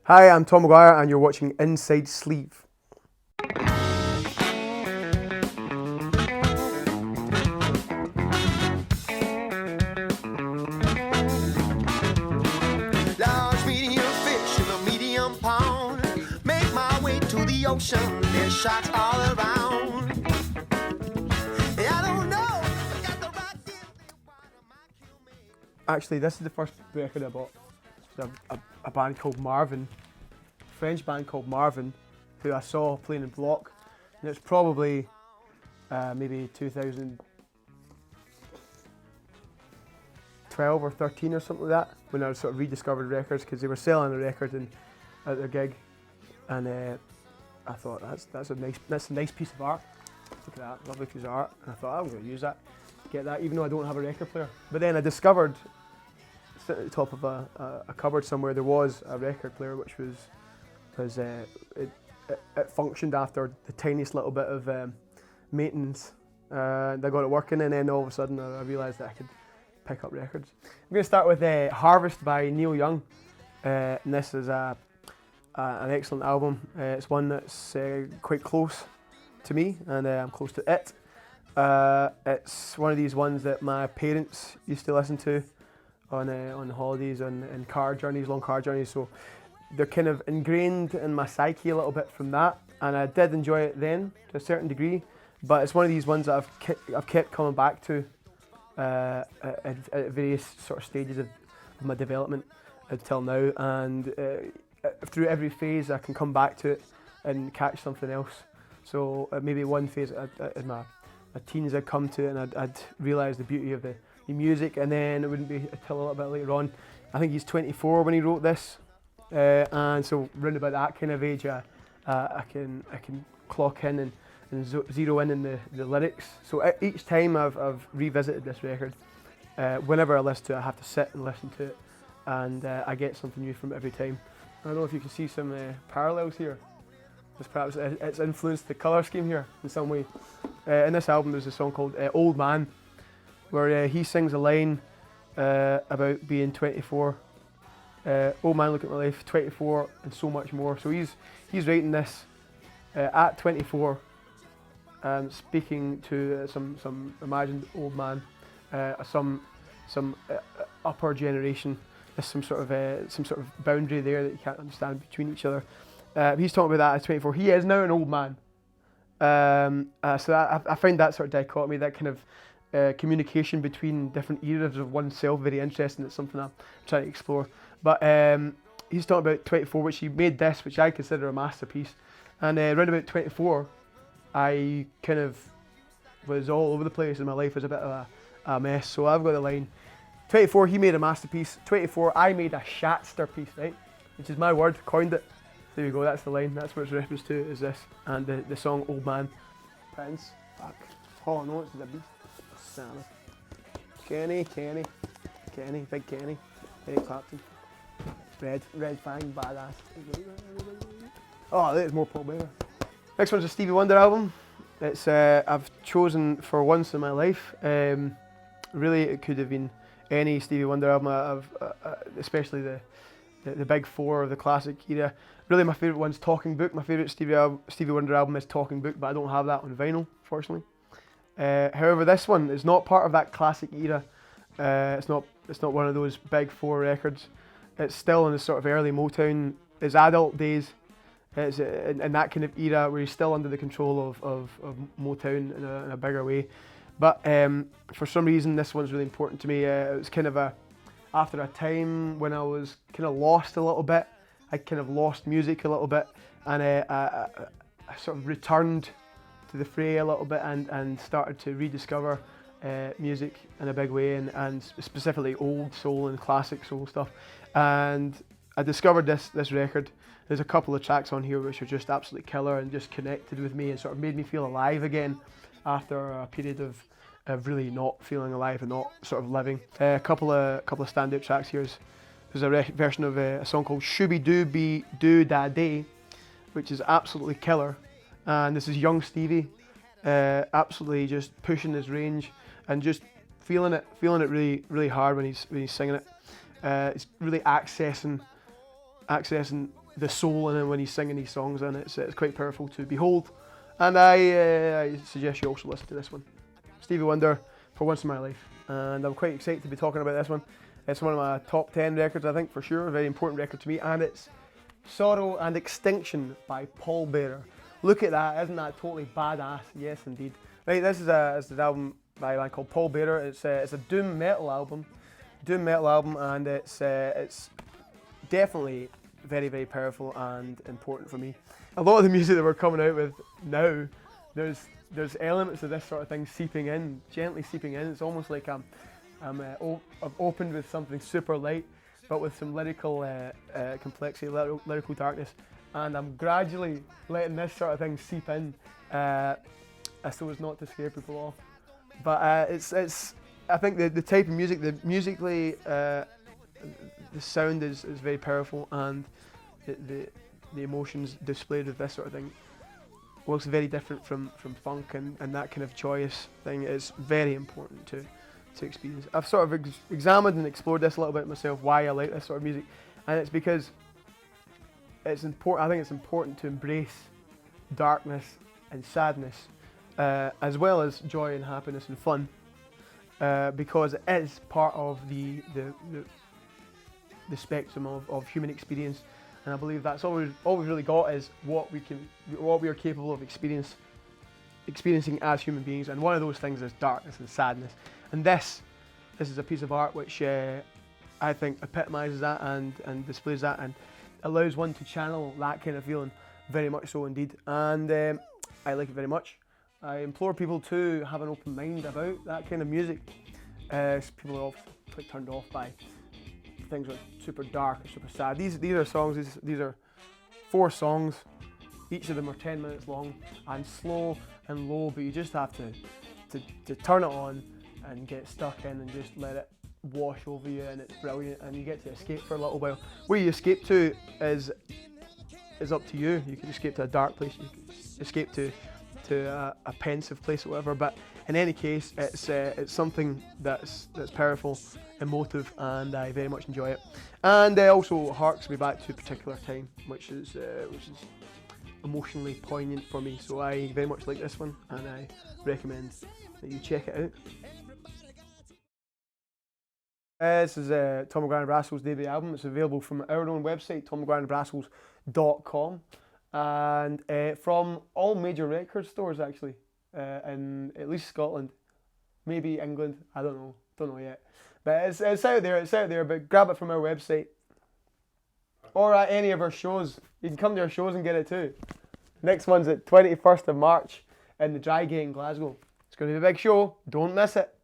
Hi, I'm Tom McGuire and you're watching Inside Sleeve. Large medium fish in a medium pond. Make my way to the ocean. There's sharks all around. I don't know. I got the right Actually, this is the first record I bought. It's a band called Marvin, a French band called Marvin, who I saw playing in Block. And it's probably maybe 2012 or 13 or something like that, when I sort of rediscovered records because they were selling a record at their gig, and I thought that's a nice piece of art. Look at that, lovely piece of art. And I thought I'm going to use that, get that, even though I don't have a record player. But then I discovered, sitting at the top of a cupboard somewhere, there was a record player which it functioned after the tiniest little bit of maintenance. I got it working, and then all of a sudden I realised that I could pick up records. I'm going to start with Harvest by Neil Young, and this is an excellent album. It's one that's quite close to me, and I'm close to it. It's one of these ones that my parents used to listen to on holidays and car journeys, long car journeys, so they're kind of ingrained in my psyche a little bit from that, and I did enjoy it then to a certain degree, but it's one of these ones that I've kept coming back to at various sort of stages of my development until now, and through every phase I can come back to it and catch something else. So maybe one phase in my teens I'd come to it and I'd realise the beauty of the music, and then it wouldn't be until a little bit later on. I think he's 24 when he wrote this, and so round about that kind of age I can clock in and zero in the lyrics. So each time I've revisited this record, whenever I listen to it I have to sit and listen to it, and I get something new from it every time. I don't know if you can see some parallels here. Perhaps it's influenced the colour scheme here in some way. In this album there's a song called Old Man, where he sings a line about being 24. Old man, look at my life, 24 and so much more. So he's writing this at 24, speaking to some imagined old man, some upper generation. There's some sort of boundary there that you can't understand between each other. He's talking about that at 24. He is now an old man. So I find that sort of dichotomy, that kind of communication between different eras of oneself, very interesting. It's something I'm trying to explore. But he's talking about 24, which he made this, which I consider a masterpiece. And around about 24, I kind of was all over the place, and my life was a bit of a mess. So I've got the line, 24, he made a masterpiece. 24, I made a shatsterpiece, right? Which is my word, coined it. There you go, that's the line, that's what it's reference to, is this. And the song Old Man. Prince, fuck. Oh no, it's a beast. Sam. Kenny, big Kenny. Eric Clapton. Red Fang, badass. Oh, there's more Pallbearer. Next one's a Stevie Wonder album. It's I've chosen for once in my life. Really, it could have been any Stevie Wonder album. Especially the big four of the classic era. Really, my favourite one's Talking Book. My favourite Stevie Wonder album is Talking Book, but I don't have that on vinyl, fortunately. However, this one is not part of that classic era. It's not one of those big four records. It's still in the sort of early Motown, his adult days. It's in that kind of era where he's still under the control of Motown in a bigger way. But for some reason, this one's really important to me. It was kind of after a time when I was kind of lost a little bit. I kind of lost music a little bit, and I sort of returned to the fray a little bit and started to rediscover music in a big way, and specifically old soul and classic soul stuff. And I discovered this record. There's a couple of tracks on here which are just absolutely killer and just connected with me and sort of made me feel alive again after a period of really not feeling alive and not sort of living. A couple of standout tracks here. There's a version of a song called Shooby Dooby Doo Da Day, which is absolutely killer. And this is young Stevie, absolutely just pushing his range and just feeling it really, really hard when he's singing it. It's really accessing the soul in it when he's singing these songs, and it's quite powerful to behold. And I suggest you also listen to this one, Stevie Wonder, For Once in My Life. And I'm quite excited to be talking about this one. It's one of my top 10 records, I think, for sure. A very important record to me, and it's Sorrow and Extinction by Pallbearer. Look at that, isn't that totally badass? Yes, indeed. Right, this is an album by a band called Pallbearer. It's a doom metal album, and it's definitely very, very powerful and important for me. A lot of the music that we're coming out with now, there's elements of this sort of thing seeping in, gently seeping in. It's almost like I've opened with something super light, but with some lyrical complexity, lyrical darkness, and I'm gradually letting this sort of thing seep in, so as not to scare people off. But it's I think the type of music, musically, the sound is very powerful, and the emotions displayed with this sort of thing looks very different from funk and that kind of joyous thing. It's very important to experience. I've sort of examined and explored this a little bit myself, why I like this sort of music, and it's because it's important. I think it's important to embrace darkness and sadness, as well as joy and happiness and fun, because it is part of the spectrum of human experience. And I believe that's all we've really got is what we are capable of experiencing as human beings, and one of those things is darkness and sadness. And this is a piece of art which I think epitomises that and displays that and allows one to channel that kind of feeling very much so indeed. And I like it very much. I implore people to have an open mind about that kind of music. People are often quite turned off by things that are super dark or super sad. These are songs. These are 4 songs. Each of them are 10 minutes long and slow and low, but you just have to turn it on and get stuck in and just let it wash over you, and it's brilliant, and you get to escape for a little while. Where you escape to is up to you. You can escape to a dark place, you can escape to a pensive place or whatever, but in any case it's something that's powerful, emotive, and I very much enjoy it. And also harks me back to a particular time which is emotionally poignant for me, so I very much like this one, and I recommend that you check it out. This is Tom McGuire and Brassholes' debut album. It's available from our own website, tomMcGuireandBrassholes.com, and from all major record stores actually, in at least Scotland, maybe England, I don't know yet. But it's out there, but grab it from our website. Or at any of our shows. You can come to our shows and get it too. Next one's at 21st of March in the Drygate in Glasgow. It's going to be a big show, don't miss it.